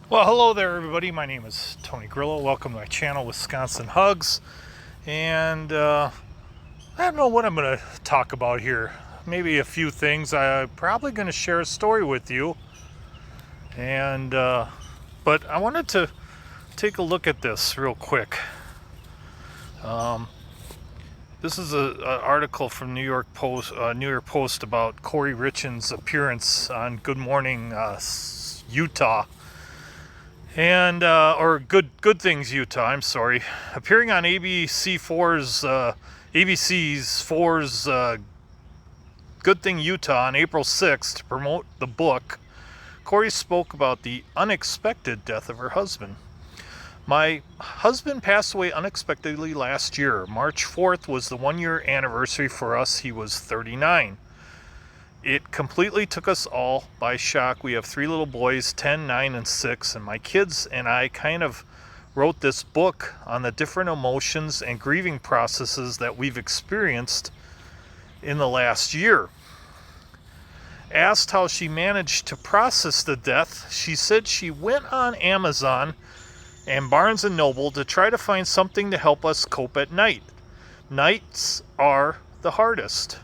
Well, hello there, everybody. My name is Tony Grillo. Welcome to my channel, Wisconsin Hugs. And I don't know what I'm going to talk about here. Maybe a few things. I'm probably going to share a story with you. And but I wanted to take a look at this real quick. This is an article from New York Post about Corey Richins' appearance on Good Morning Utah. And or Good Things Utah. I'm sorry, appearing on ABC's 4's Good Thing Utah on April 6th to promote the book. Corey spoke about the unexpected death of her husband. My husband passed away unexpectedly last year. March 4th was the 1-year anniversary for us. He was 39. It completely took us all by shock. We have 3 little boys, 10, 9, and 6, and my kids and I kind of wrote this book on the different emotions and grieving processes that we've experienced in the last year. Asked how she managed to process the death, she said she went on Amazon and Barnes & Noble to try to find something to help us cope at night. Nights are the hardest.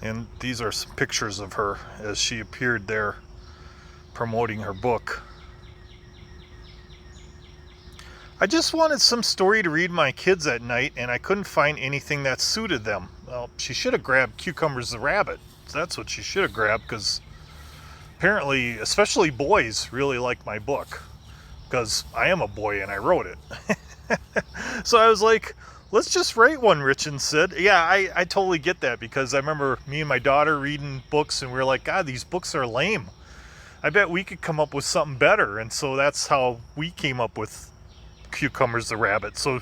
And these are some pictures of her as she appeared there promoting her book. I just wanted some story to read my kids at night, and I couldn't find anything that suited them. Well, she should have grabbed Cucumbers the Rabbit. That's what she should have grabbed, because apparently, especially boys, really like my book. Because I am a boy and I wrote it. So I was like, let's just write one, Richin said. Yeah, I totally get that, because I remember me and my daughter reading books and we were like, God, these books are lame. I bet we could come up with something better. And so that's how we came up with Cucumbers the Rabbit. So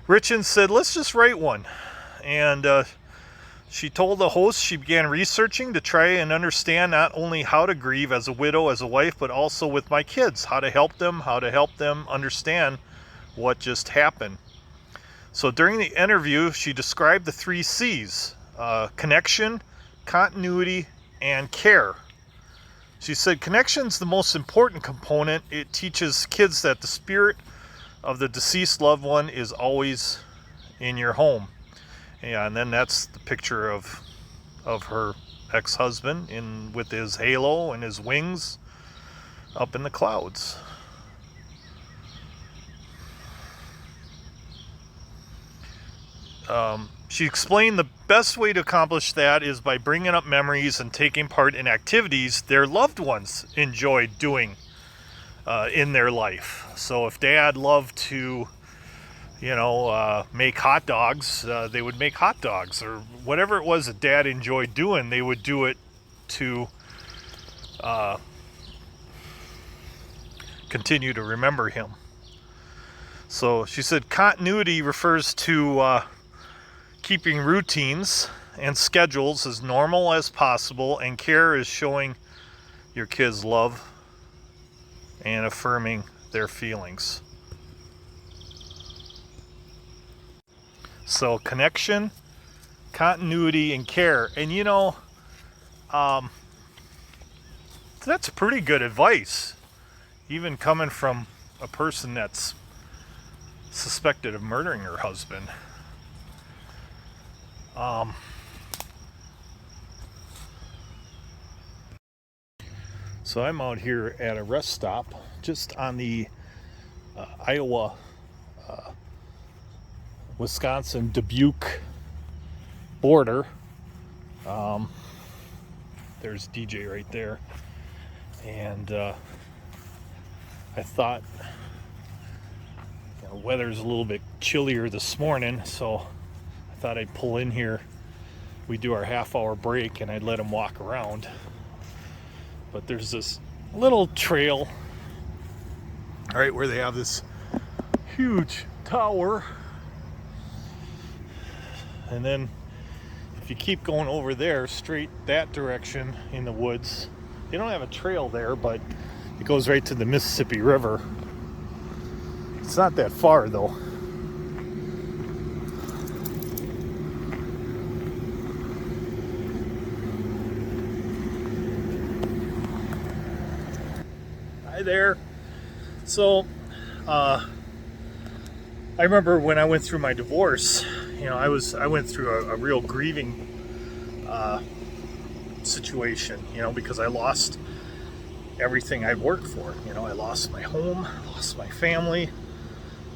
Richin said, let's just write one. And she told the host she began researching to try and understand not only how to grieve as a widow, as a wife, but also with my kids, how to help them understand what just happened. So during the interview, she described the 3 C's: connection, continuity, and care. She said connection's the most important component. It teaches kids that the spirit of the deceased loved one is always in your home. Yeah, and then that's the picture of her ex-husband with his halo and his wings up in the clouds. She explained the best way to accomplish that is by bringing up memories and taking part in activities their loved ones enjoyed doing in their life. So if Dad loved to make hot dogs, they would make hot dogs, or whatever it was that Dad enjoyed doing, they would do it to continue to remember him. So she said continuity refers to keeping routines and schedules as normal as possible, and care is showing your kids love and affirming their feelings. So connection, continuity, and care. And that's pretty good advice, even coming from a person that's suspected of murdering her husband. So I'm out here at a rest stop just on the Iowa Wisconsin Dubuque border. There's DJ right there, and I thought the weather's a little bit chillier this morning, so I thought I'd pull in here. We do our half-hour break, and I'd let them walk around. But there's this little trail, right where they have this huge tower. And then if you keep going over there, straight that direction in the woods, they don't have a trail there, but it goes right to the Mississippi River. It's not that far though. Hi there. So, I remember when I went through my divorce, I went through a real grieving situation, because I lost everything I'd worked for. I lost my home, lost my family,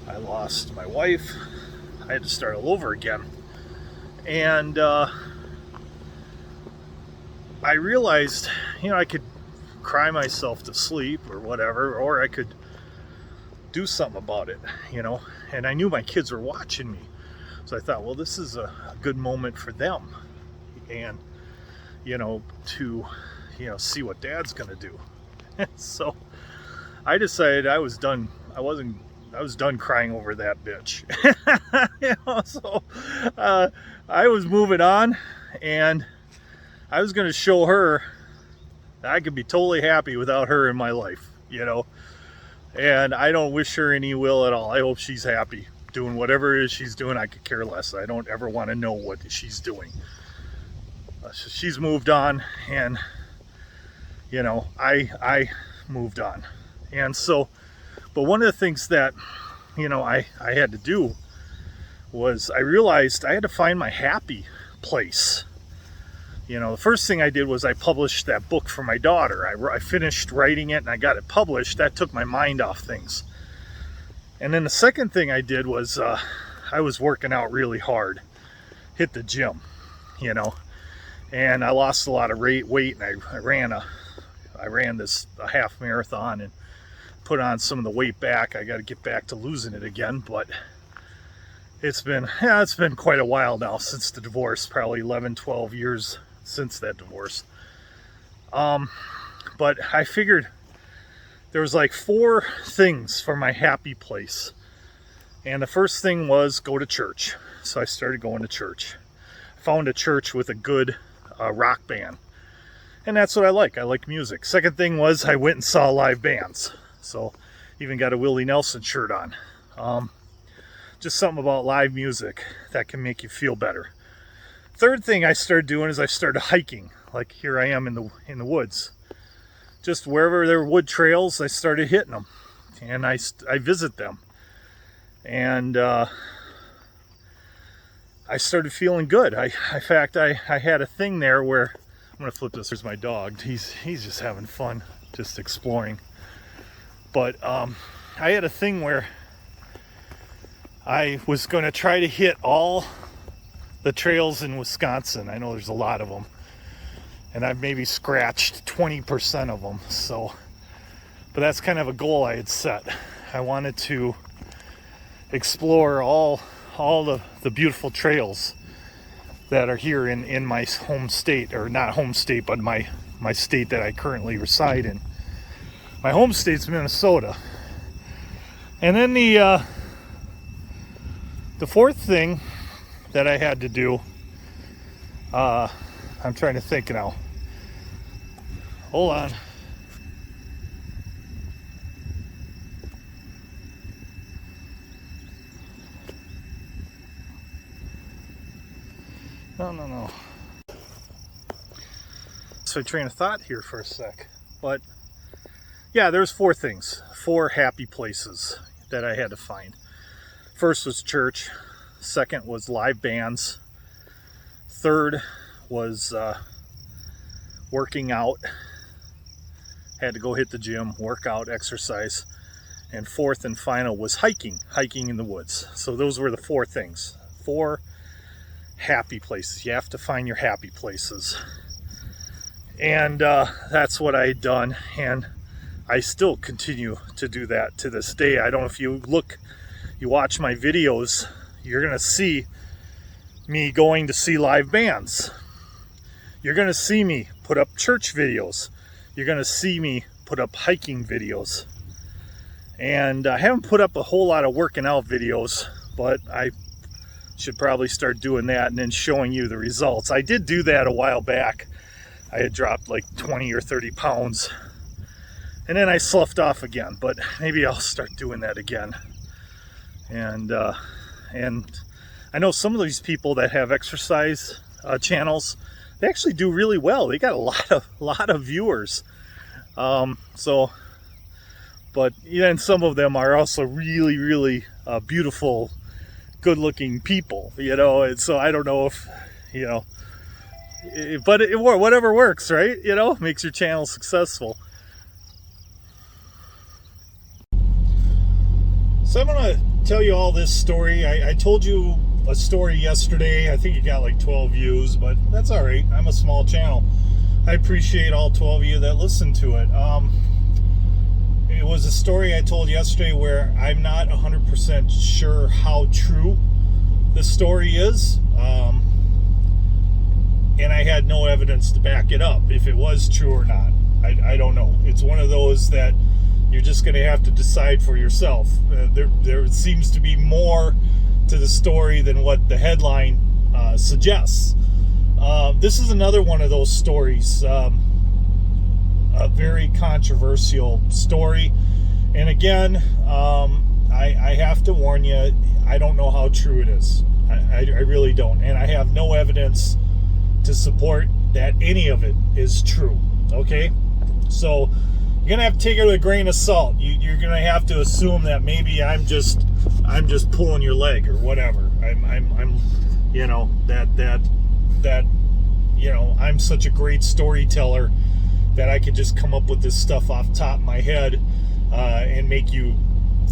I lost my wife. I had to start all over again. And I realized, I could cry myself to sleep or whatever, or I could do something about it, and I knew my kids were watching me. So I thought, well, this is a good moment for them, and, to, see what Dad's gonna do. So I decided I was done. I was done crying over that bitch. So I was moving on, and I was going to show her that I could be totally happy without her in my life, and I don't wish her any ill at all. I hope she's happy doing whatever it is she's doing. I could care less. I don't ever want to know what she's doing. She's moved on, and I moved on. And so, but one of the things that I had to do was, I realized I had to find my happy place. The first thing I did was I published that book for my daughter. I finished writing it and I got it published. That took my mind off things. And then the second thing I did was I was working out really hard, hit the gym, and I lost a lot of weight, and I ran a half marathon and put on some of the weight back. I got to get back to losing it again, but it's been quite a while now since the divorce, probably 11, 12 years since that divorce. But I figured there was like 4 things for my happy place. And the first thing was go to church. So I started going to church. I found a church with a good rock band. And that's what I like. I like music. Second thing was I went and saw live bands. So even got a Willie Nelson shirt on. Just something about live music that can make you feel better. Third thing I started doing is I started hiking. Like here I am in the woods. Just wherever there were wood trails, I started hitting them. And I visit them. And I started feeling good. In fact, I had a thing there where, I'm going to flip this. There's my dog. He's just having fun, just exploring. But I had a thing where I was going to try to hit all the trails in Wisconsin. I know there's a lot of them. And I've maybe scratched 20% of them. So, but that's kind of a goal I had set. I wanted to explore all the beautiful trails that are here in my home state, or not home state, but my state that I currently reside in. My home state's Minnesota. And then the fourth thing that I had to do, I'm trying to think now. Hold on. No. So train of thought here for a sec. But yeah, there's 4 things, 4 happy places that I had to find. First was church. Second was live bands. Third was working out. Had to go hit the gym, work out, exercise. And fourth and final was hiking in the woods. So those were the 4 things. 4 happy places. You have to find your happy places. And that's what I had done. And I still continue to do that to this day. I don't know if you watch my videos, you're going to see me going to see live bands. You're going to see me put up church videos. You're going to see me put up hiking videos. And I haven't put up a whole lot of working out videos, but I should probably start doing that and then showing you the results. I did do that a while back. I had dropped like 20 or 30 pounds. And then I sloughed off again, but maybe I'll start doing that again. And I know some of these people that have exercise channels, they actually do really well. They got a lot of viewers. So but and some of them are also really, really beautiful, good-looking people, and so I don't know if, but whatever works, right? Makes your channel successful. So I'm going to tell you all this story. I told you a story yesterday. I think it got like 12 views, but that's all right. I'm a small channel. I appreciate all 12 of you that listened to it. It was a story I told yesterday where I'm not 100% sure how true the story is. And I had no evidence to back it up, if it was true or not. I don't know. It's one of those that you're just going to have to decide for yourself. There seems to be more to the story than what the headline suggests. This is another one of those stories, a very controversial story. And again, I have to warn you, I don't know how true it is. I really don't. And I have no evidence to support that any of it is true. Okay? So you're going to have to take it with a grain of salt. You're going to have to assume that maybe I'm just pulling your leg or whatever. I'm I'm such a great storyteller that I could just come up with this stuff off the top of my head and make you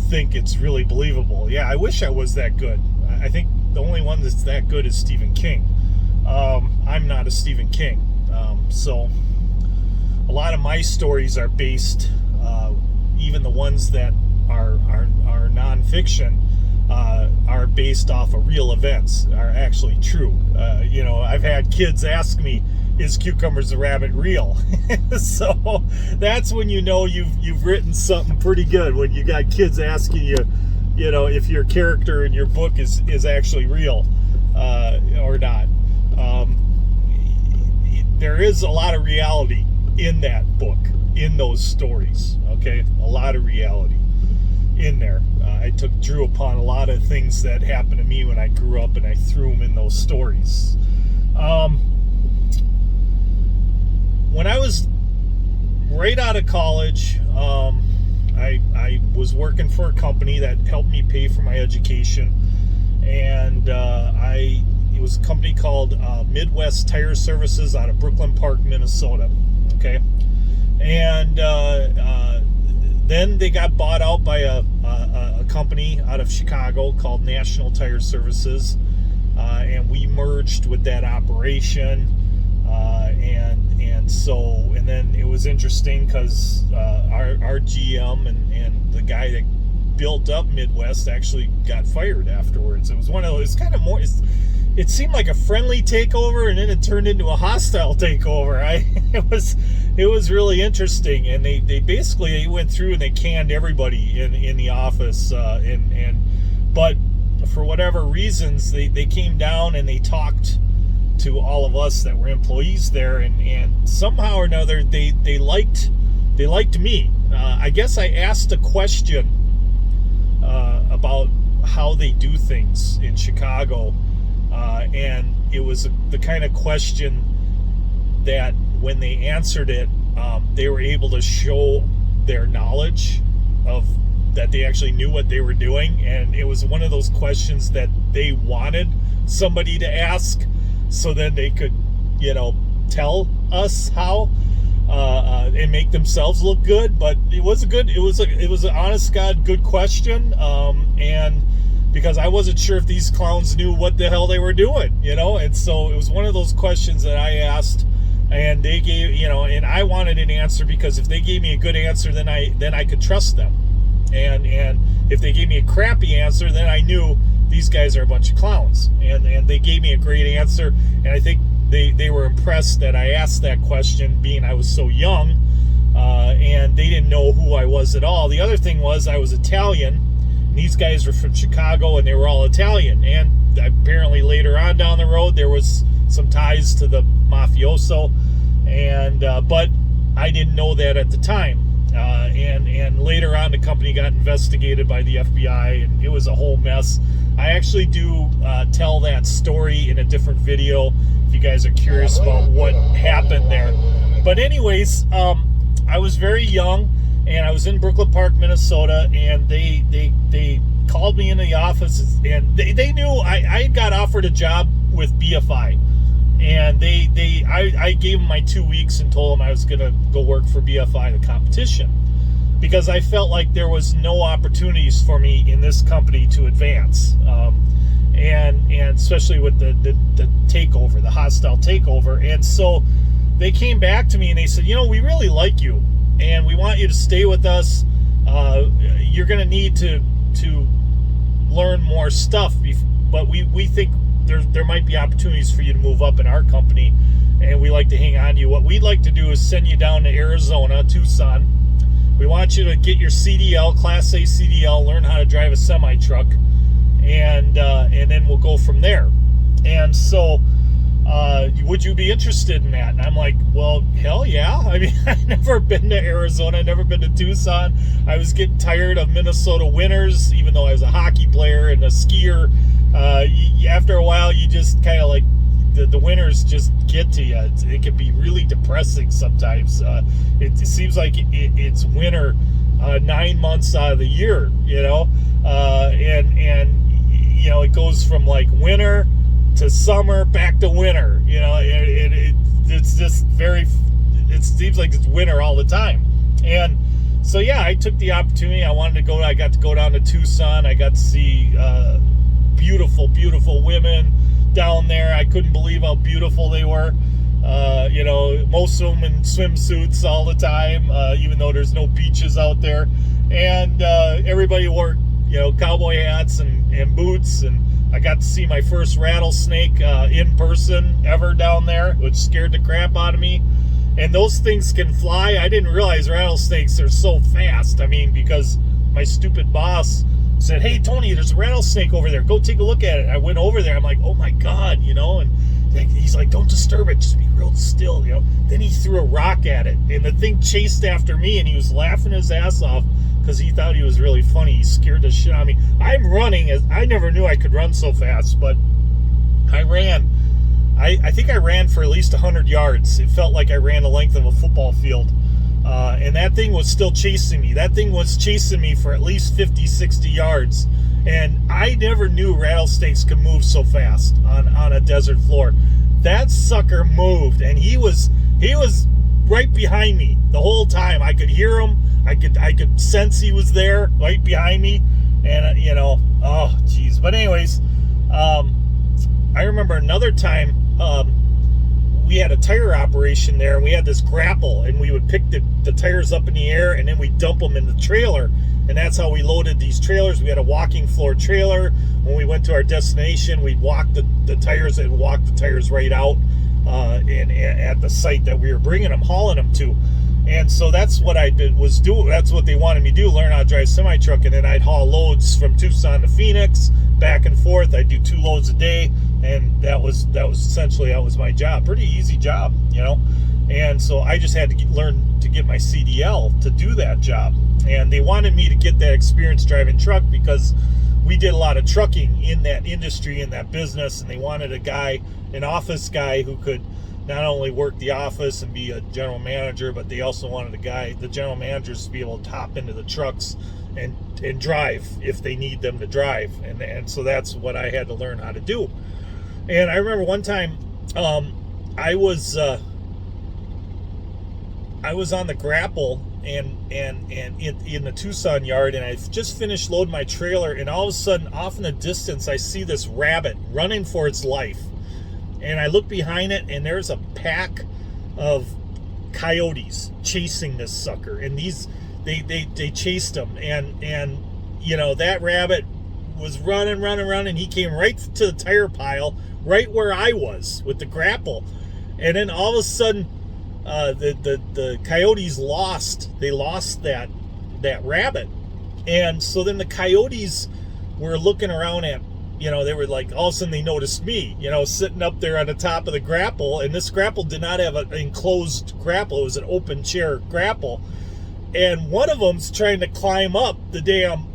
think it's really believable. Yeah, I wish I was that good. I think the only one that's that good is Stephen King. I'm not a Stephen King. So a lot of my stories are based, even the ones that are nonfiction, are based off of real events, are actually true. I've had kids ask me, is Cucumbers the Rabbit real? So that's when you've written something pretty good, when you got kids asking you, if your character in your book is actually real or not. There is a lot of reality in that book, in those stories, okay? A lot of reality in there. I drew upon a lot of things that happened to me when I grew up, and I threw them in those stories. When I was right out of college, I was working for a company that helped me pay for my education, and it was a company called Midwest Tire Services out of Brooklyn Park, Minnesota. Okay, and then they got bought out by a company out of Chicago called National Tire Services, and we merged with that operation, and then it was interesting because our GM and the guy that built up Midwest actually got fired afterwards. It was one of those kind of more. It seemed like a friendly takeover, and then it turned into a hostile takeover. It was really interesting, and they basically went through and they canned everybody in the office, but for whatever reasons they came down and they talked to all of us that were employees there, and somehow or another they liked me. I guess I asked a question about how they do things in Chicago. And it was the kind of question that when they answered it, they were able to show their knowledge of that they actually knew what they were doing. And it was one of those questions that they wanted somebody to ask, so then they could, tell us how and make themselves look good. But it was an honest God good question, and because I wasn't sure if these clowns knew what the hell they were doing, and so it was one of those questions that I asked, and they gave, and I wanted an answer, because if they gave me a good answer, then I could trust them, and if they gave me a crappy answer, then I knew these guys are a bunch of clowns, and they gave me a great answer, and I think they were impressed that I asked that question, being I was so young, and they didn't know who I was at all. The other thing was I was Italian. These guys were from Chicago, and they were all Italian. And apparently later on down the road, there was some ties to the mafioso, but I didn't know that at the time. And later on, the company got investigated by the FBI, and it was a whole mess. I actually do tell that story in a different video if you guys are curious about what happened there. But anyways, I was very young, and I was in Brooklyn Park, Minnesota, and they called me into the office, and they knew I got offered a job with BFI, and I gave them my 2 weeks and told them I was gonna go work for BFI, the competition, because I felt like there was no opportunities for me in this company to advance, and especially with the takeover, the hostile takeover. And so they came back to me and they said, we really like you, and we want you to stay with us. You're going to need to learn more stuff, but we think there might be opportunities for you to move up in our company, and we like to hang on to you. What we'd like to do is send you down to Arizona, Tucson. We want you to get your CDL, Class A CDL, learn how to drive a semi-truck, and then we'll go from there. And so, would you be interested in that? And I'm like, well, hell yeah. I mean, I've never been to Arizona, I've never been to Tucson. I was getting tired of Minnesota winters, even though I was a hockey player and a skier. After a while, you just kind of like, the winters just get to you. It can be really depressing sometimes. It seems like it's winter 9 months out of the year, and it goes from like winter to summer back to winter. It's just it seems like it's winter all the time. And so yeah, I took the opportunity. I got to go down to Tucson. I got to see beautiful women down there. I couldn't believe how beautiful they were. Most of them in swimsuits all the time, even though there's no beaches out there. And everybody wore, cowboy hats and boots. And I got to see my first rattlesnake in person ever down there, which scared the crap out of me. And those things can fly. I didn't realize rattlesnakes are so fast. I mean, because my stupid boss said, "Hey, Tony, there's a rattlesnake over there. Go take a look at it." I went over there. I'm like, "Oh my God," and he's like, "Don't disturb it. Just be real still," Then he threw a rock at it, and the thing chased after me, and he was laughing his ass off because he thought he was really funny. He scared the shit out of me. I'm running. I never knew I could run so fast, but I ran. I think I ran for at least 100 yards. It felt like I ran the length of a football field. And that thing was still chasing me. That thing was chasing me for at least 50, 60 yards. And I never knew rattlesnakes could move so fast on a desert floor. That sucker moved, and he was right behind me the whole time. I could hear him. I could sense he was there right behind me. And, oh, geez. But anyways, I remember another time, we had a tire operation there, and we had this grapple, and we would pick the tires up in the air, and then we dump them in the trailer, and that's how we loaded these trailers. We had a walking floor trailer. When we went to our destination, we'd walk the tires and walk the tires right out at the site that we were hauling them to. And so that's what was doing. That's what they wanted me to do, learn how to drive a semi-truck, and then I'd haul loads from Tucson to Phoenix, back and forth. I'd do 2 loads a day, and that was essentially my job. Pretty easy job, And so I just had to learn to get my CDL to do that job. And they wanted me to get that experience driving truck because we did a lot of trucking in that industry, in that business, and they wanted an office guy who could not only work the office and be a general manager, but they also wanted the general managers to be able to hop into the trucks and drive if they need them to drive. And so that's what I had to learn how to do. And I remember one time I was on the grapple and in the Tucson yard, and I just finished loading my trailer, and all of a sudden off in the distance I see this rabbit running for its life. And I look behind it, and there's a pack of coyotes chasing this sucker. And they chased him. And that rabbit was running. He came right to the tire pile, right where I was with the grapple. And then all of a sudden, the coyotes lost that rabbit. And so then the coyotes were looking around at, they were like, all of a sudden they noticed me, sitting up there on the top of the grapple. And this grapple did not have an enclosed grapple. It was an open chair grapple. And one of them's trying to climb up the damn,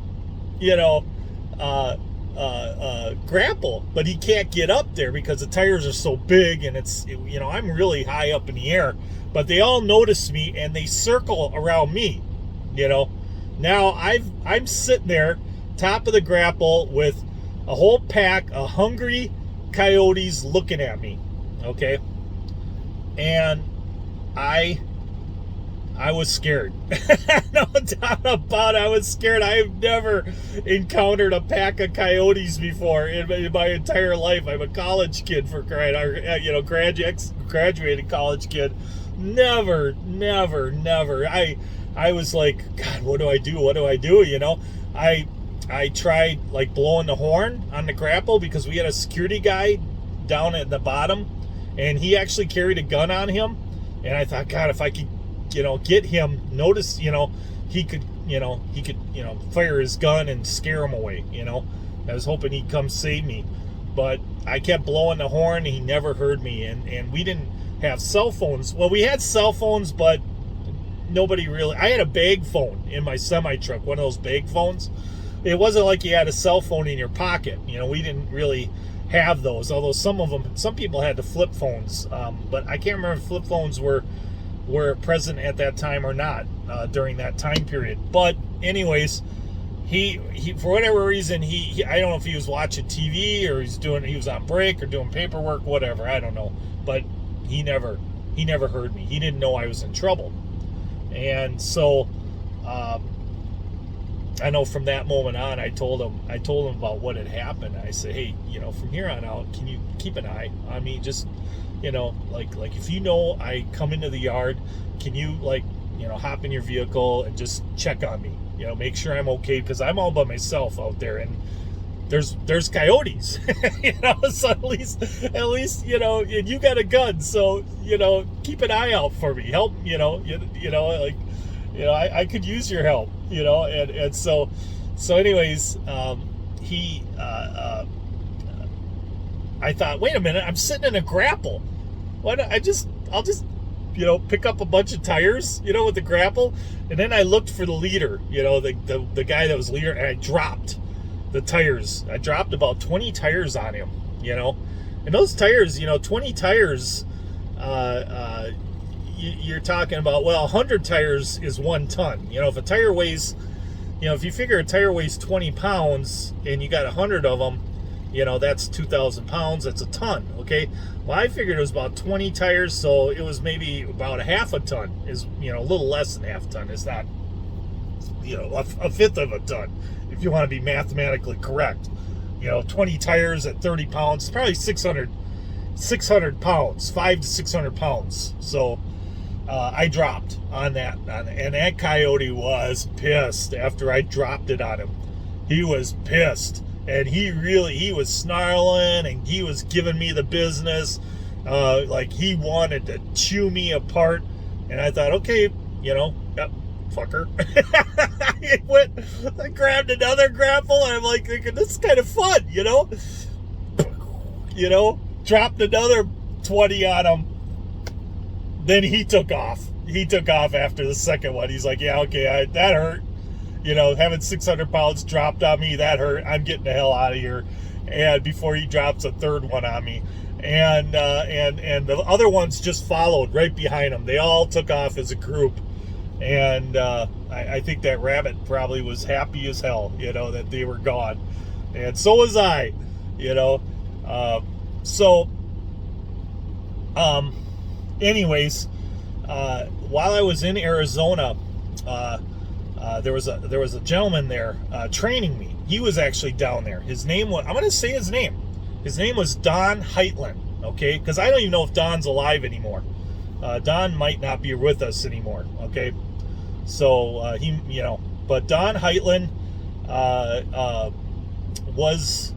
grapple, but he can't get up there because the tires are so big, and I'm really high up in the air. But they all notice me, and they circle around me, you know. Now I'm sitting there, top of the grapple, with a whole pack of hungry coyotes looking at me, okay? And I was scared. No doubt about it, I was scared. I have never encountered a pack of coyotes before in my entire life. I'm a college kid, for crying out, you know, graduated college kid. Never. I was like, God, what do I do? What do I do? You know, I tried like blowing the horn on the grapple because we had a security guy down at the bottom, and he actually carried a gun on him. And I thought, God, if I could, you know, get him, notice, you know, he could fire his gun and scare him away, you know. I was hoping he'd come save me. But I kept blowing the horn, and he never heard me. And we didn't have cell phones. Well, we had cell phones, but nobody really. I had a bag phone in my semi-truck, one of those bag phones. It wasn't like you had a cell phone in your pocket. You know, we didn't really have those, although some people had the flip phones. But I can't remember if flip phones were present at that time or not during that time period. But anyways, he for whatever reason, he I don't know if he was watching TV or he was on break or doing paperwork, whatever, I don't know. But he never heard me. He didn't know I was in trouble. And so I know from that moment on, I told him about what had happened. I said, hey, you know, from here on out, can you keep an eye on me? Just, you know, like if you know I come into the yard, can you, like, you know, hop in your vehicle and just check on me? You know, make sure I'm okay, because I'm all by myself out there, and there's coyotes. You know, so at least you know, and you got a gun, so, you know, keep an eye out for me. Help, you know, like, you know, I could use your help, you know. And so anyways, I thought, wait a minute, I'm sitting in a grapple. Why don't I'll just, you know, pick up a bunch of tires, you know, with the grapple. And then I looked for the leader, you know, the guy that was leader, and I dropped the tires. I dropped about 20 tires on him, you know. And those tires, you know, 20 tires, you're talking about, well, 100 tires is 1 ton. You know, if a tire weighs, you know, if you figure a tire weighs 20 pounds and you got 100 of them, you know, that's 2,000 pounds. That's a ton, okay? Well, I figured it was about 20 tires, so it was maybe about a half a ton. Is, you know, a little less than half a ton. It's not, you know, a fifth of a ton, if you want to be mathematically correct. You know, 20 tires at 30 pounds, probably 600 pounds, 500 to 600 pounds. So I dropped on that, and that coyote was pissed after I dropped it on him. He was pissed, and he was snarling, and he was giving me the business, like he wanted to chew me apart. And I thought, okay, you know, yep, fucker. I grabbed another grapple, and I'm like thinking, this is kind of fun, you know. You know, dropped another 20 on him. Then he took off. He took off after the second one. He's like, yeah, okay, that hurt. You know, having 600 pounds dropped on me, that hurt. I'm getting the hell out of here. And before he drops a third one on me. And the other ones just followed right behind him. They all took off as a group. And I think that rabbit probably was happy as hell, you know, that they were gone. And so was I, you know. Anyways, while I was in Arizona, there was a gentleman there training me. He was actually down there. His name was, I'm going to say his name. His name was Don Heitlin, okay? Because I don't even know if Don's alive anymore. Don might not be with us anymore, okay? So, he, you know, but Don Heitlin was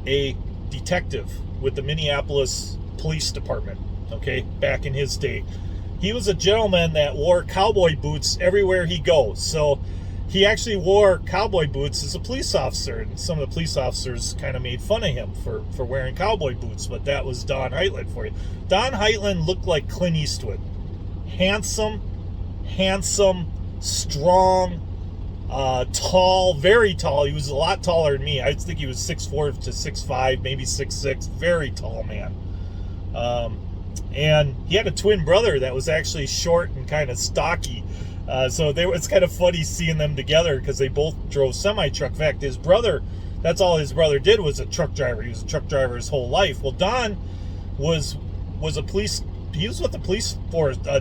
a detective with the Minneapolis Police Department, okay, back in his day. He was a gentleman that wore cowboy boots everywhere he goes. So he actually wore cowboy boots as a police officer, and some of the police officers kind of made fun of him for wearing cowboy boots, but that was Don Heitlin for you. Don Heitlin looked like Clint Eastwood. Handsome, strong, tall, very tall. He was a lot taller than me. I think he was 6'4" to 6'5", maybe 6'6", very tall man. And he had a twin brother that was actually short and kind of stocky. So it's kind of funny seeing them together because they both drove semi-truck. In fact, his brother, that's all his brother did was a truck driver. He was a truck driver his whole life. Well, Don was a police. He was with the police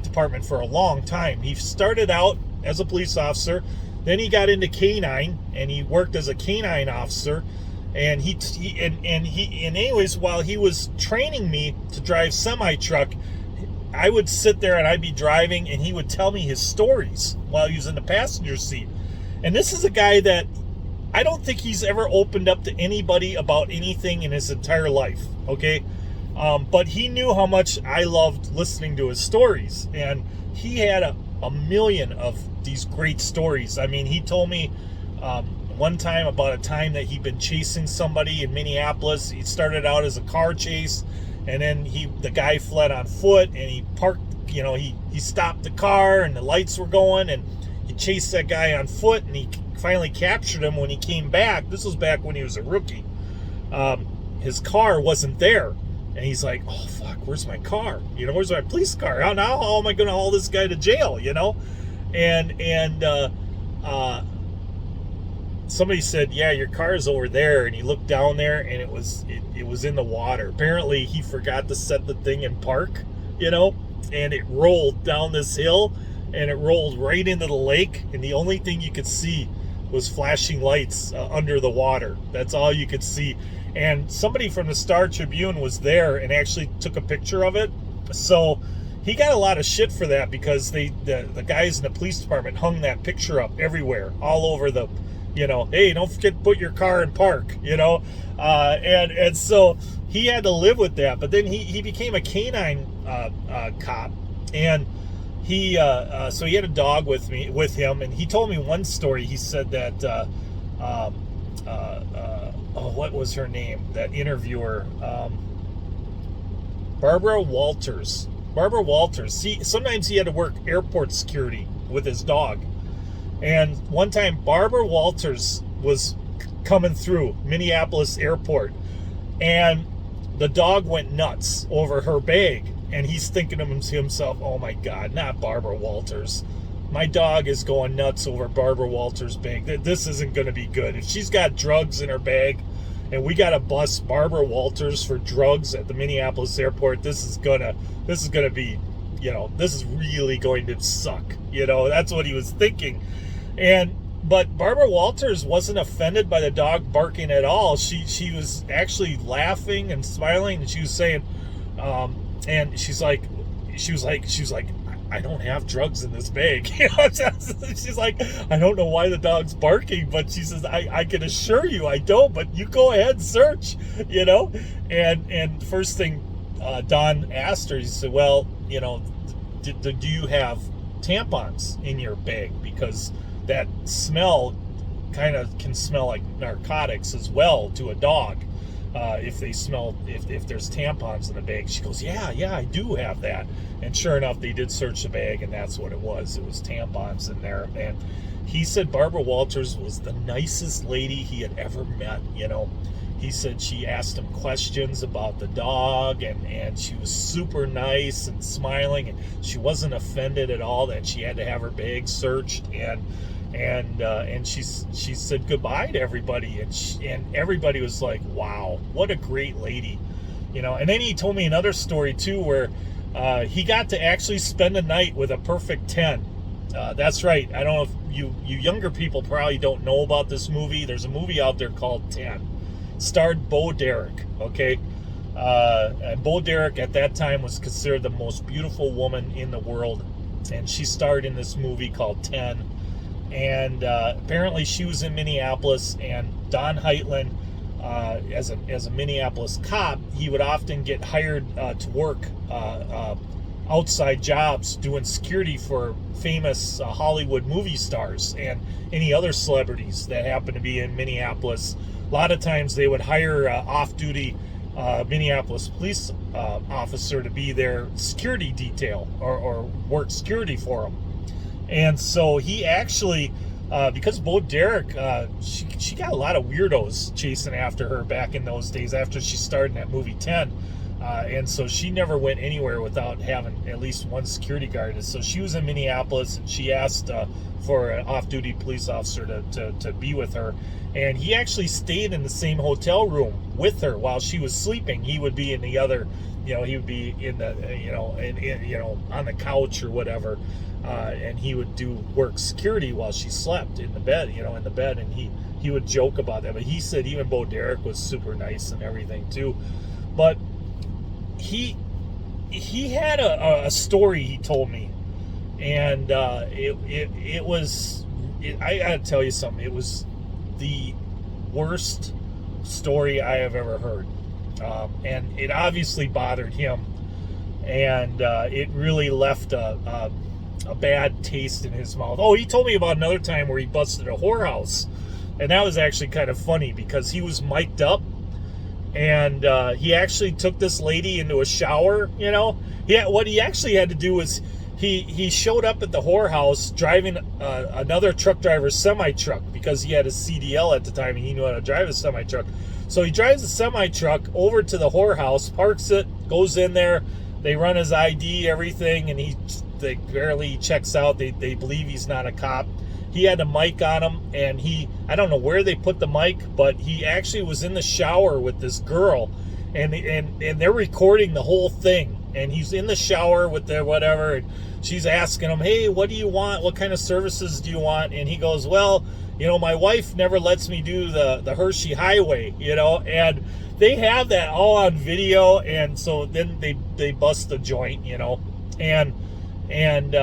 department for a long time. He started out as a police officer, then he got into canine, and he worked as a canine officer. And anyways, while he was training me to drive semi-truck, I would sit there and I'd be driving, and he would tell me his stories while he was in the passenger seat. And this is a guy that I don't think he's ever opened up to anybody about anything in his entire life, okay? But he knew how much I loved listening to his stories, and he had a million of these great stories. I mean, he told me one time about a time that he'd been chasing somebody in Minneapolis. He started out as a car chase, and then the guy fled on foot, and he parked, he stopped the car, and the lights were going, and he chased that guy on foot, and he finally captured him when he came back. This was back when he was a rookie. His car wasn't there, and he's like, oh fuck, where's my car? Where's my police car? How am I gonna haul this guy to jail? And somebody said, yeah, your car is over there, and he looked down there, and it was in the water. Apparently he forgot to set the thing in park, and it rolled down this hill, and it rolled right into the lake, and the only thing you could see was flashing lights under the water. That's all you could see. And somebody from the Star Tribune was there and actually took a picture of it. So he got a lot of shit for that, because the guys in the police department hung that picture up everywhere, all over the, hey, don't forget to put your car in park, and so he had to live with that. But then he became a canine cop, and he so he had a dog with him, and he told me one story. He said that what was her name? That interviewer, Barbara Walters. Sometimes he had to work airport security with his dog. And one time Barbara Walters was coming through Minneapolis airport, and the dog went nuts over her bag. And he's thinking to himself, oh my God, not Barbara Walters. My dog is going nuts over Barbara Walters' bag. This isn't going to be good. If she's got drugs in her bag, and we got to bust Barbara Walters for drugs at the Minneapolis airport, this is gonna be, this is really going to suck. That's what he was thinking. But Barbara Walters wasn't offended by the dog barking at all. She was actually laughing and smiling, and she was saying, and she's like, I don't have drugs in this bag. She's like, I don't know why the dog's barking, but she says, I can assure you I don't, but you go ahead and search, And first thing Don asked her, he said, well, do you have tampons in your bag? Because that smell kind of can smell like narcotics as well to a dog. If there's tampons in the bag. She goes, yeah, I do have that. And sure enough, they did search the bag, and that's what it was. It was tampons in there. And he said Barbara Walters was the nicest lady he had ever met. He said she asked him questions about the dog, and she was super nice and smiling, and she wasn't offended at all that she had to have her bag searched. And she said goodbye to everybody, and everybody was like, wow, what a great lady. And then he told me another story too, where he got to actually spend a night with a perfect 10. That's right. I don't know if you younger people probably don't know about this movie. There's a movie out there called 10. Starred Bo Derek, okay? And Bo Derek at that time was considered the most beautiful woman in the world, and she starred in this movie called 10. And apparently she was in Minneapolis, and Don Heitland, as a Minneapolis cop, he would often get hired to work outside jobs doing security for famous Hollywood movie stars and any other celebrities that happen to be in Minneapolis. A lot of times they would hire off-duty Minneapolis police officer to be their security detail or work security for them. And so he actually, because Bo Derek, she got a lot of weirdos chasing after her back in those days after she starred in that movie 10. And so she never went anywhere without having at least one security guard. So she was in Minneapolis, and she asked for an off-duty police officer to be with her. And he actually stayed in the same hotel room with her while she was sleeping. He would be in the other, he would be in the, on the couch or whatever. And he would do work security while she slept in the bed, and he would joke about that. But he said even Bo Derek was super nice and everything too. But he had a story he told me, and it was I gotta tell you something. It was the worst story I have ever heard, and it obviously bothered him, and it really left a bad taste in his mouth. Oh, he told me about another time where he busted a whorehouse, and that was actually kind of funny because he was mic'd up. And he actually took this lady into a shower, What he actually had to do was he showed up at the whorehouse driving another truck driver's semi-truck because he had a CDL at the time and he knew how to drive a semi-truck. So he drives the semi-truck over to the whorehouse, parks it, goes in there. They run his ID, everything, and they barely checks out. They believe he's not a cop. He had a mic on him, and I don't know where they put the mic, but he actually was in the shower with this girl, and they're recording the whole thing. And he's in the shower with their whatever, and she's asking him, hey, what do you want? What kind of services do you want? And he goes, well, my wife never lets me do the Hershey Highway, and they have that all on video. And so then they bust the joint, and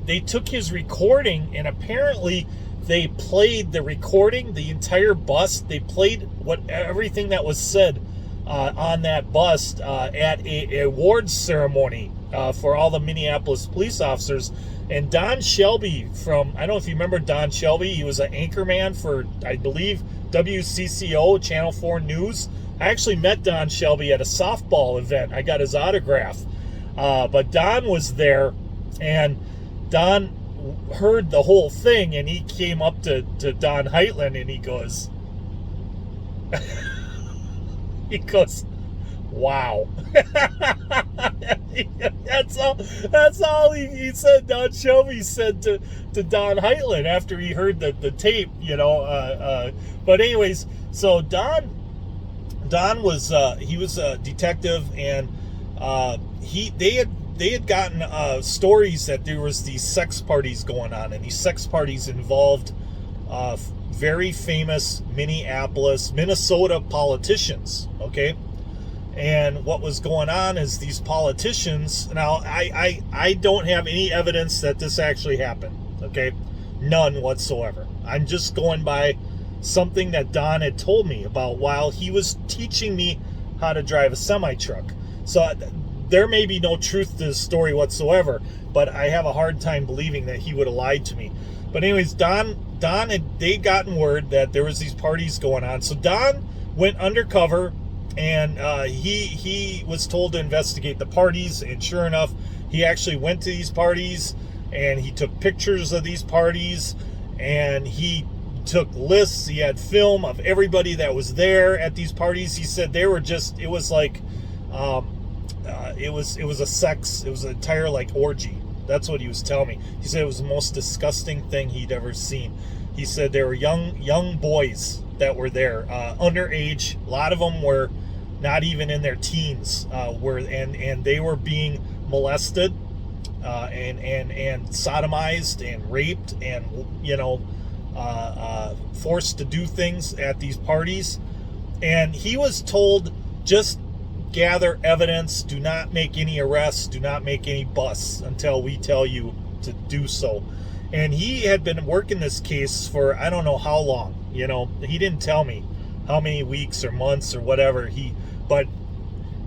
they took his recording, and apparently they played the recording, the entire bust. They played everything that was said on that bust at a awards ceremony for all the Minneapolis police officers. And Don Shelby I don't know if you remember Don Shelby, he was an anchorman for, I believe, WCCO, Channel 4 News. I actually met Don Shelby at a softball event. I got his autograph. But Don was there, and Don heard the whole thing, and he came up to Don Heitland, and he goes, wow. That's all he said. Don Shelby said to Don Heitland after he heard the tape, but anyways, so Don was he was a detective, and they had gotten stories that there was these sex parties going on, and these sex parties involved very famous Minnesota politicians, okay? And what was going on is these politicians, now I don't have any evidence that this actually happened, okay? None whatsoever. I'm just going by something that Don had told me about while he was teaching me how to drive a semi-truck. So there may be no truth to this story whatsoever, but I have a hard time believing that he would have lied to me. But anyways, they gotten word that there was these parties going on. So Don went undercover, and he was told to investigate the parties. And sure enough, he actually went to these parties, and he took pictures of these parties, and he took lists. He had film of everybody that was there at these parties. He said they were just, it was like, it was an entire like orgy. That's what he was telling me. He said it was the most disgusting thing he'd ever seen. He said there were young boys that were there, underage. A lot of them were not even in their teens, and they were being molested, and sodomized and raped, and forced to do things at these parties. And he was told, just gather evidence, do not make any arrests, do not make any busts until we tell you to do so. And he had been working this case for I don't know how long. He didn't tell me how many weeks or months or whatever. But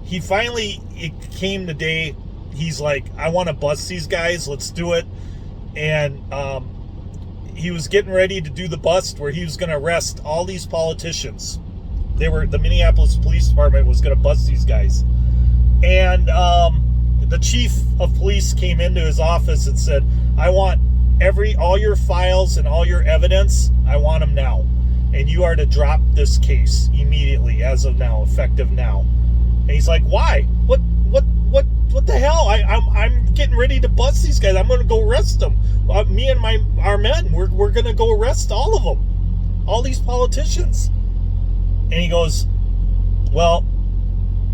he finally, it came the day, he's like, I want to bust these guys, let's do it. And he was getting ready to do the bust where he was going to arrest all these politicians. The Minneapolis Police Department was going to bust these guys. And the chief of police came into his office and said, I want all your files and all your evidence, I want them now. And you are to drop this case immediately, as of now, effective now. And he's like, why? What the hell? I'm getting ready to bust these guys. I'm going to go arrest them. Me and our men, we're going to go arrest all of them. All these politicians. And he goes, well,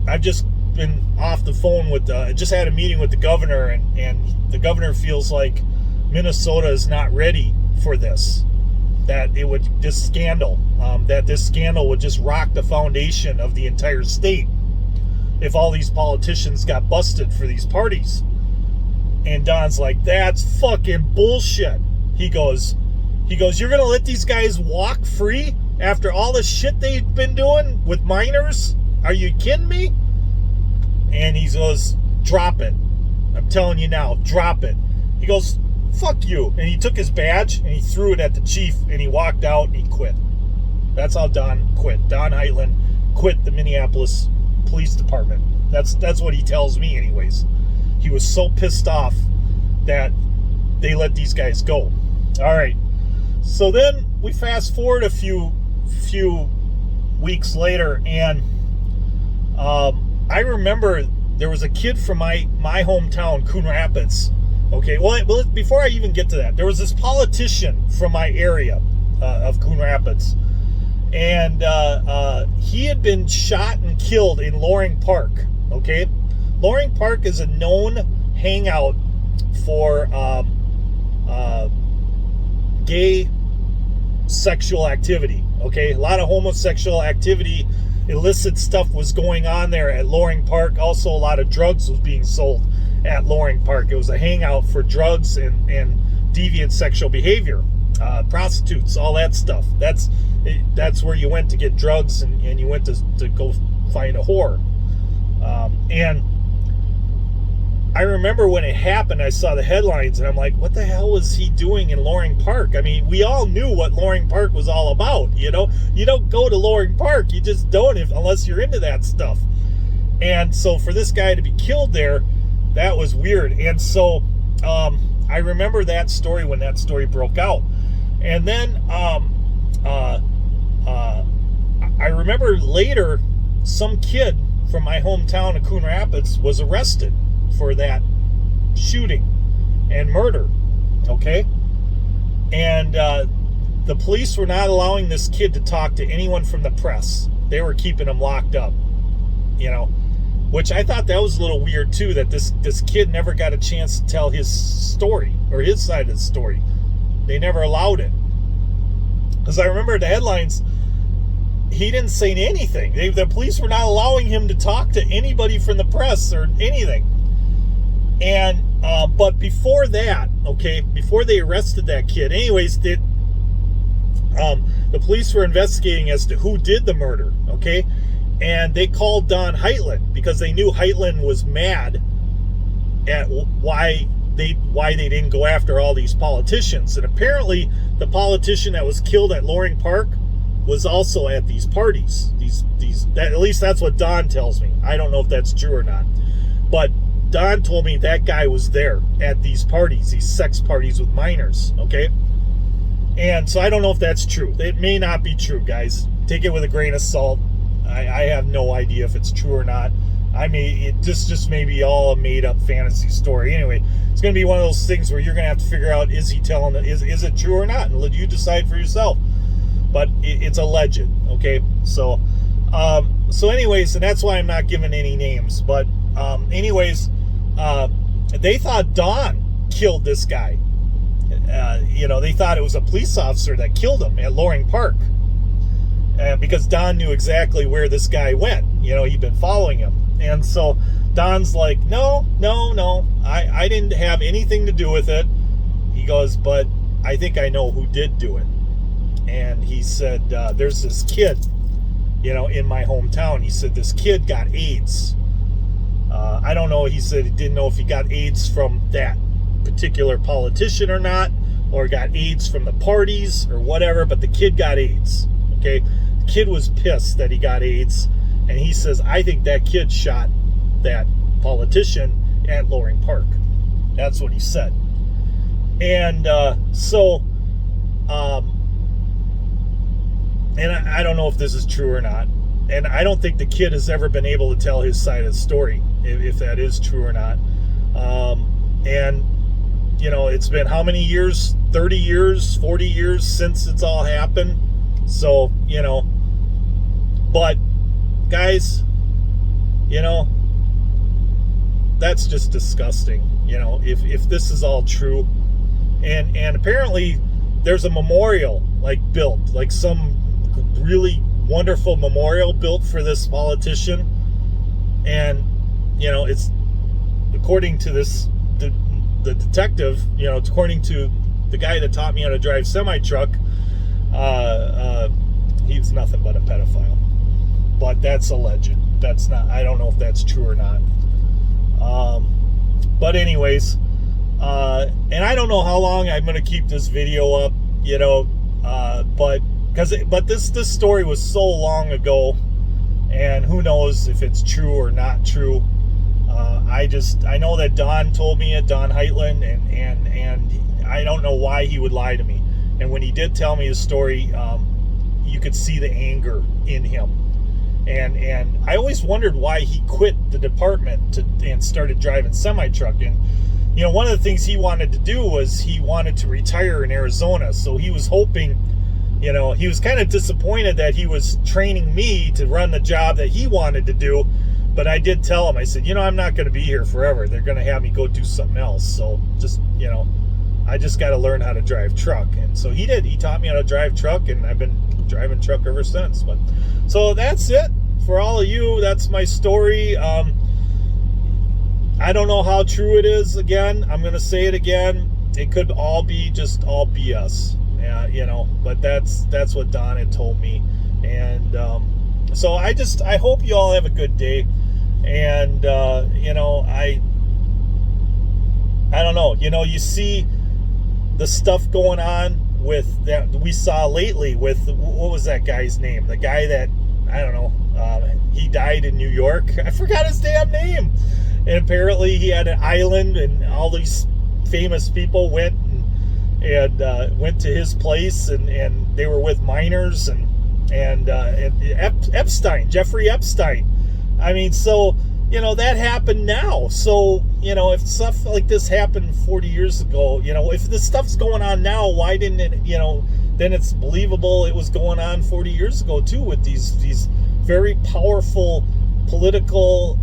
I've just been off the phone with, just had a meeting with the governor, and the governor feels like Minnesota is not ready for this. That this scandal would just rock the foundation of the entire state if all these politicians got busted for these parties. And Don's like, that's fucking bullshit. He goes, you're gonna let these guys walk free after all the shit they've been doing with minors? Are you kidding me? And he goes, drop it. I'm telling you now, drop it. He goes, fuck you. And he took his badge and he threw it at the chief and he walked out and he quit. That's how Don quit. Don Heitlen quit the Minneapolis Police Department. That's what he tells me anyways. He was so pissed off that they let these guys go. All right. So then we fast forward a few weeks later, and I remember there was a kid from my hometown, Coon Rapids. Okay, well, before I even get to that, there was this politician from my area of Coon Rapids, and he had been shot and killed in Loring Park. Okay, Loring Park is a known hangout for gay sexual activity. Okay, a lot of homosexual activity, illicit stuff was going on there at Loring Park. Also, a lot of drugs was being sold at Loring Park. It was a hangout for drugs and deviant sexual behavior, prostitutes, all that stuff. That's where you went to get drugs, and you went to go find a whore. And I remember when it happened, I saw the headlines, and I'm like, what the hell was he doing in Loring Park? I mean, we all knew what Loring Park was all about, you know? You don't go to Loring Park. You just don't unless you're into that stuff. And so for this guy to be killed there, that was weird. And so I remember that story when that story broke out. And then I remember later some kid from my hometown of Coon Rapids was arrested for that shooting and murder. Okay? And the police were not allowing this kid to talk to anyone from the press. They were keeping him locked up, you know, which I thought that was a little weird too, that this kid never got a chance to tell his story or his side of the story. They never allowed it. Because I remember the headlines, he didn't say anything. The police were not allowing him to talk to anybody from the press or anything. And but before that, okay, before they arrested that kid, anyways, the police were investigating as to who did the murder, okay? And they called Don Heitlen because they knew Heitlen was mad at why they didn't go after all these politicians. And apparently the politician that was killed at Loring Park was also at these parties. At least that's what Don tells me. I don't know if that's true or not. But Don told me that guy was there at these parties, these sex parties with minors, okay? And so I don't know if that's true. It may not be true, guys. Take it with a grain of salt. I have no idea if it's true or not. Just may be all a made-up fantasy story. Anyway, it's going to be one of those things where you're going to have to figure out, is he telling it? Is it true or not? And you decide for yourself. But it's alleged, okay? So anyways, and that's why I'm not giving any names. But anyways, they thought Don killed this guy. They thought it was a police officer that killed him at Loring Park. Because Don knew exactly where this guy went. You know, he'd been following him. And so Don's like, no, I didn't have anything to do with it. He goes, but I think I know who did do it. And he said, there's this kid, in my hometown. He said this kid got AIDS. I don't know. He said he didn't know if he got AIDS from that particular politician or not, or got AIDS from the parties or whatever, but the kid got AIDS. Okay, the kid was pissed that he got AIDS, and he says, I think that kid shot that politician at Loring Park. That's what he said. And and I don't know if this is true or not, And I don't think the kid has ever been able to tell his side of the story, if that is true or not. And, you know, it's been how many years? 30 years, 40 years since it's all happened. So, you know, but guys, you know, that's just disgusting. You know, if this is all true, and apparently there's a memorial like built, like some really wonderful memorial built for this politician, and you know, it's according to this the detective, you know, according to the guy that taught me how to drive semi-truck, he's nothing but a pedophile. But that's alleged. That's not, I don't know if that's true or not. But anyways, and I don't know how long I'm going to keep this video up, you know, but this story was so long ago, and who knows if it's true or not true. I know that Don told me it, Don Heitland, and I don't know why he would lie to me. And when he did tell me the story, you could see the anger in him. And I always wondered why he quit the department and started driving semi-truck. And, you know, one of the things he wanted to do was he wanted to retire in Arizona. So he was hoping, you know, he was kind of disappointed that he was training me to run the job that he wanted to do. But I did tell him, I said, you know, I'm not going to be here forever. They're going to have me go do something else. So just, you know, I just got to learn how to drive truck. And so he did. He taught me how to drive truck, and I've been driving truck ever since. But so that's it for all of you. That's my story. I don't know how true it is. Again, I'm going to say it again. It could all be just all BS. Yeah, you know, but that's what Don had told me. And so I hope you all have a good day. And you know, I don't know, you know, you see the stuff going on with that we saw lately with, what was that guy's name? The guy that, I don't know, he died in New York. I forgot his damn name. And apparently he had an island, and all these famous people went and went to his place, and they were with minors, and Epstein, Jeffrey Epstein. I mean, so, you know, that happened now. So, you know, if stuff like this happened 40 years ago, you know, if this stuff's going on now, why didn't it, you know, then it's believable it was going on 40 years ago too, with these very powerful political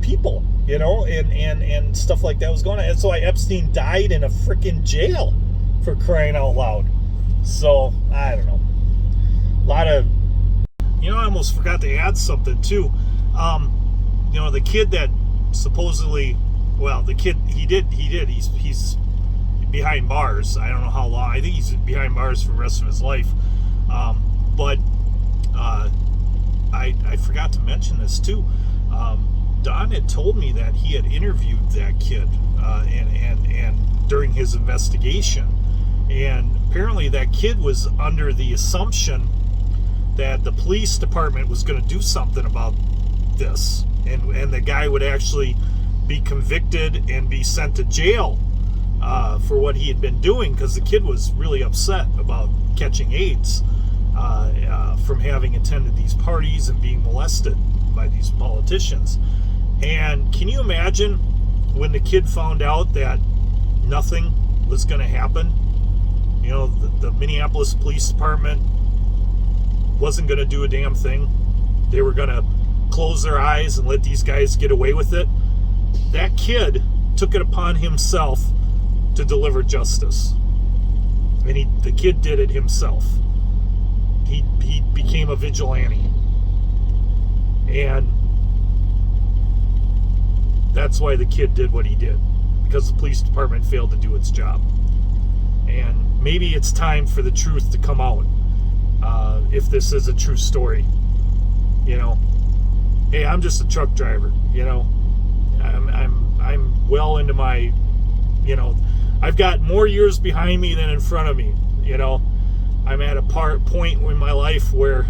people, you know, and stuff like that was going on. That's why Epstein died in a freaking jail, for crying out loud. So, I don't know. A lot of, you know, I almost forgot to add something too. You know, the kid that supposedly, well, the kid, he's behind bars. I don't know how long. I think he's behind bars for the rest of his life. But I forgot to mention this too. Don had told me that he had interviewed that kid, and during his investigation, and apparently that kid was under the assumption that the police department was going to do something about this, and the guy would actually be convicted and be sent to jail for what he had been doing, because the kid was really upset about catching AIDS from having attended these parties and being molested by these politicians. And can you imagine when the kid found out that nothing was going to happen? You know, the Minneapolis Police Department wasn't going to do a damn thing. They were going to close their eyes and let these guys get away with it. That kid took it upon himself to deliver justice. And the kid did it himself. He became a vigilante. And that's why the kid did what he did, because the police department failed to do its job. And maybe it's time for the truth to come out. If this is a true story, you know, hey, I'm just a truck driver, you know, I'm well into my, you know, I've got more years behind me than in front of me, you know. I'm at a point in my life where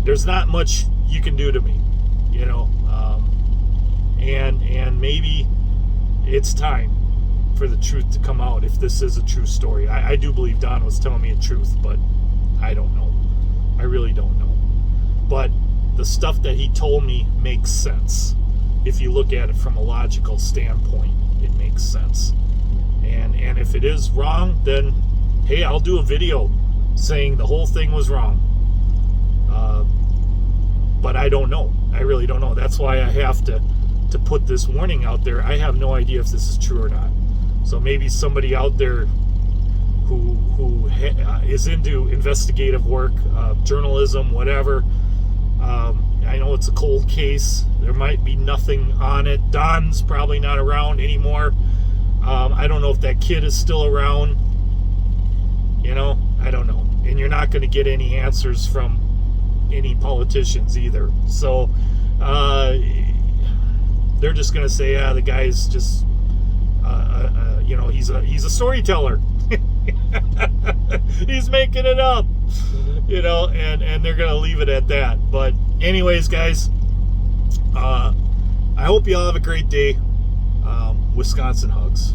there's not much you can do to me, you know, and maybe it's time for the truth to come out if this is a true story. I do believe Don was telling me the truth, but I don't know. I really don't know. But the stuff that he told me makes sense. If you look at it from a logical standpoint, it makes sense. And if it is wrong, then hey, I'll do a video saying the whole thing was wrong. But I don't know. I really don't know. That's why I have to put this warning out there. I have no idea if this is true or not. So maybe somebody out there who is into investigative work, journalism, whatever. I know it's a cold case. There might be nothing on it. Don's probably not around anymore. I don't know if that kid is still around. You know, I don't know. And you're not going to get any answers from any politicians either. So they're just going to say, the guy's just, you know, he's a storyteller. He's making it up, you know, and they're going to leave it at that. But anyways, guys, I hope you all have a great day. Wisconsin hugs.